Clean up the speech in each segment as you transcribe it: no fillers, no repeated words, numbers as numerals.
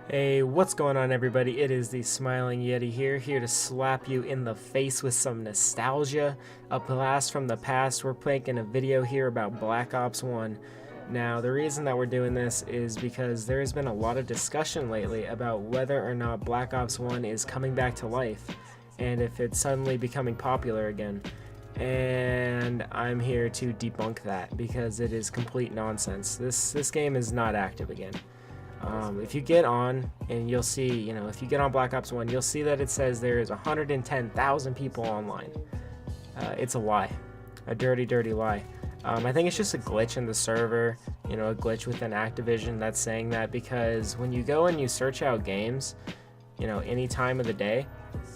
Hey, what's going on, everybody? It is the Smiling Yeti here to slap you in the face with some nostalgia, a blast from the past. We're making a video here about Black Ops 1. Now, the reason that we're doing this is because there has been a lot of discussion lately about whether or not Black Ops 1 is coming back to life, and if it's suddenly becoming popular again. And I'm here to debunk that because it is complete nonsense. This game is not active again. If you get on and you'll see, if you get on Black Ops 1, you'll see that it says there is 110,000 people online. It's a lie, a dirty, dirty lie. I think it's just a glitch in the server, a glitch within Activision that's saying that, because when you go and you search out games, any time of the day,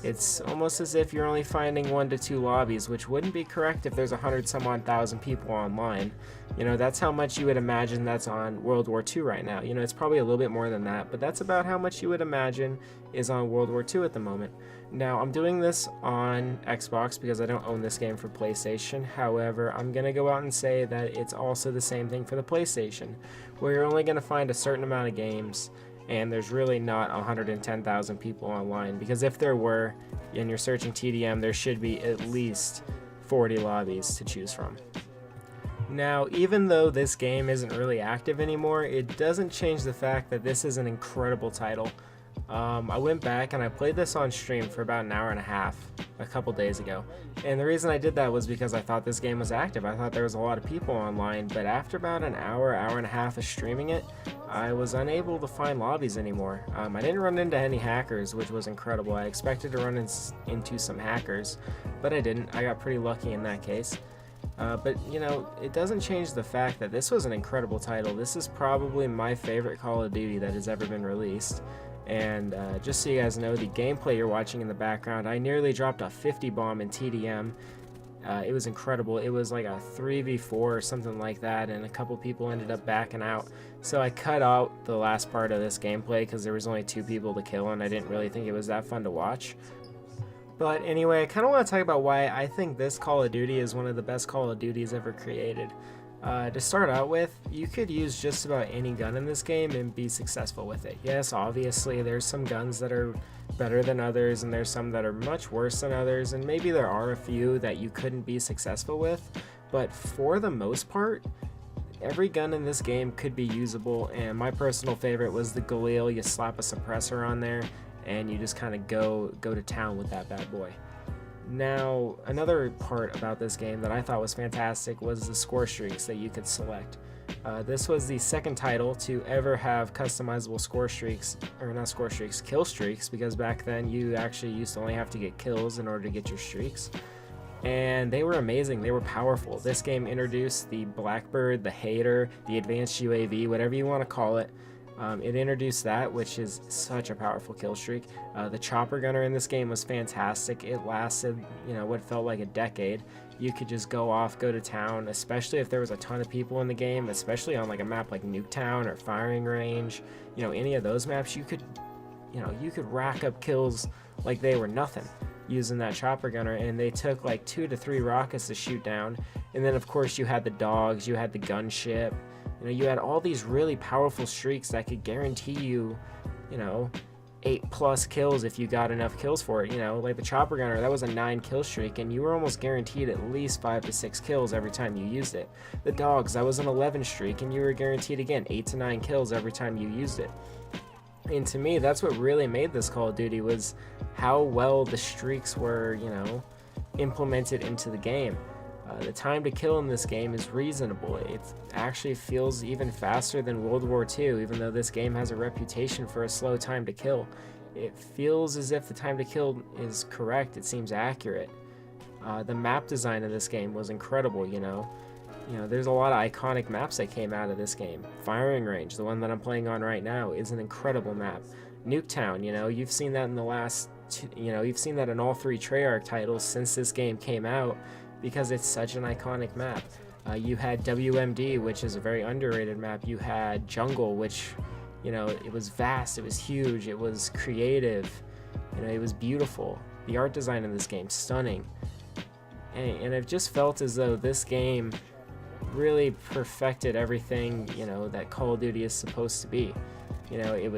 it's almost as if you're only finding 1 to 2 lobbies, which wouldn't be correct if there's 100 some odd thousand people online. That's how much you would imagine that's on World War II right now. It's probably a little bit more than that, but that's about how much you would imagine is on World War II at the moment. Now, I'm doing this on Xbox because I don't own this game for PlayStation. However, I'm going to go out and say that it's also the same thing for the PlayStation, where you're only going to find a certain amount of games, and there's really not 110,000 people online, because if there were, and you're searching TDM, there should be at least 40 lobbies to choose from. Now, even though this game isn't really active anymore, it doesn't change the fact that this is an incredible title. I went back and I played this on stream for about an hour and a half a couple days ago, and the reason I did that was because I thought this game was active. I thought there was a lot of people online, but after about an hour and a half of streaming it, I was unable to find lobbies anymore. I didn't run into any hackers, which was incredible. I expected to run into some hackers, but I didn't. I got pretty lucky in that case. But it doesn't change the fact that this was an incredible title. This is probably my favorite Call of Duty that has ever been released. And just so you guys know, the gameplay you're watching in the background, I nearly dropped a 50 bomb in TDM. It was incredible. It was like a 3v4 or something like that, and a couple people ended up backing out. So I cut out the last part of this gameplay because there was only 2 people to kill, and I didn't really think it was that fun to watch. But anyway, I kind of want to talk about why I think this Call of Duty is one of the best Call of Duties ever created. To start out with, you could use just about any gun in this game and be successful with it. Yes, obviously there's some guns that are better than others, and there's some that are much worse than others, and maybe there are a few that you couldn't be successful with, but for the most part, every gun in this game could be usable. And my personal favorite was the Galil. You slap a suppressor on there and you just kind of go to town with that bad boy. Now, another part about this game that I thought was fantastic was the score streaks that you could select. This was the second title to ever have customizable score streaks, or not score streaks, kill streaks, because back then you actually used to only have to get kills in order to get your streaks. And they were amazing, they were powerful. This game introduced the Blackbird, the Hater, the Advanced UAV, whatever you want to call it. It introduced that, which is such a powerful kill streak. The chopper gunner in this game was fantastic. It lasted, what felt like a decade. You could just go off, go to town, especially if there was a ton of people in the game, especially on like a map like Nuketown or Firing Range. Any of those maps, you could rack up kills like they were nothing using that chopper gunner, and they took like 2 to 3 rockets to shoot down. And then of course you had the dogs, you had the gunship. You had all these really powerful streaks that could guarantee you, 8+ kills if you got enough kills for it. Like the chopper gunner, that was a 9 kill streak, and you were almost guaranteed at least 5 to 6 kills every time you used it. The dogs, that was an 11 streak, and you were guaranteed again 8 to 9 kills every time you used it. And to me, that's what really made this Call of Duty, was how well the streaks were, implemented into the game. The time to kill in this game is reasonable. It actually feels even faster than World War II, even though this game has a reputation for a slow time to kill. It feels as if the time to kill is correct. It seems accurate. The map design of this game was incredible, there's a lot of iconic maps that came out of this game. Firing Range, the one that I'm playing on right now, is an incredible map. Nuketown, you've seen that in the last, you've seen that in all 3 Treyarch titles since this game came out, because it's such an iconic map. You had WMD, which is a very underrated map. You had Jungle, which, it was vast, it was huge, it was creative, it was beautiful. The art design in this game, stunning. And I've just felt as though this game really perfected everything, that Call of Duty is supposed to be. You know, it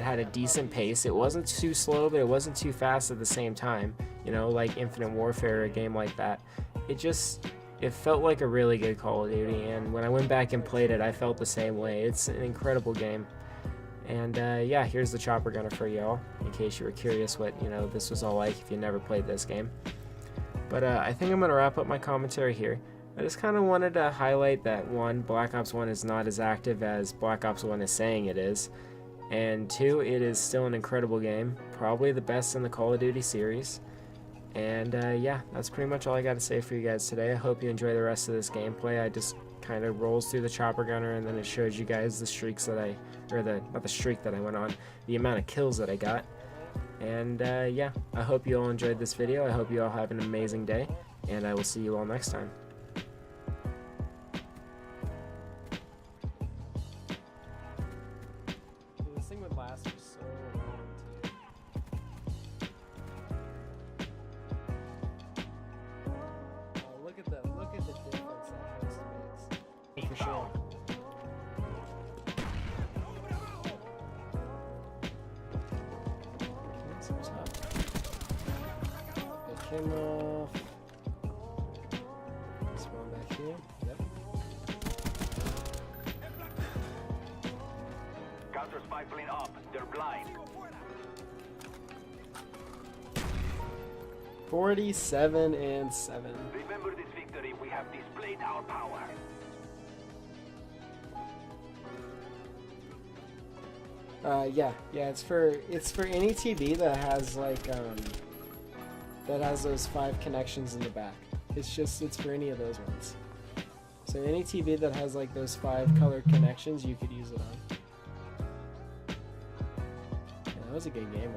had a decent pace. It wasn't too slow, but it wasn't too fast at the same time. You know, like Infinite Warfare, a game like that. It felt like a really good Call of Duty, and when I went back and played it, I felt the same way. It's an incredible game. And yeah, here's the chopper gunner for y'all, in case you were curious what, you know, this was all like if you never played this game. But I think I'm going to wrap up my commentary here. I just kind of wanted to highlight that, one, Black Ops 1 is not as active as Black Ops 1 is saying it is. And two, it is still an incredible game, probably the best in the Call of Duty series. And yeah, that's pretty much all I got to say for you guys today. I hope you enjoy the rest of this gameplay. I just kind of rolls through the chopper gunner, and then it shows you guys the streaks that not the streak that I went on, the amount of kills that I got. And yeah, I hope you all enjoyed this video. I hope you all have an amazing day, and I will see you all next time. This thing would last for so long, too. Oh, look at the difference that house makes. For sure. Him off. Spawn back here. Yep. Counter spy plane up. They're blind. 47 and 7. Remember this victory. We have displayed our power. Yeah, it's for any TV that has like that has those 5 connections in the back. It's for any of those ones. So any TV that has like those 5 color connections, you could use it on. Yeah, that was a good game.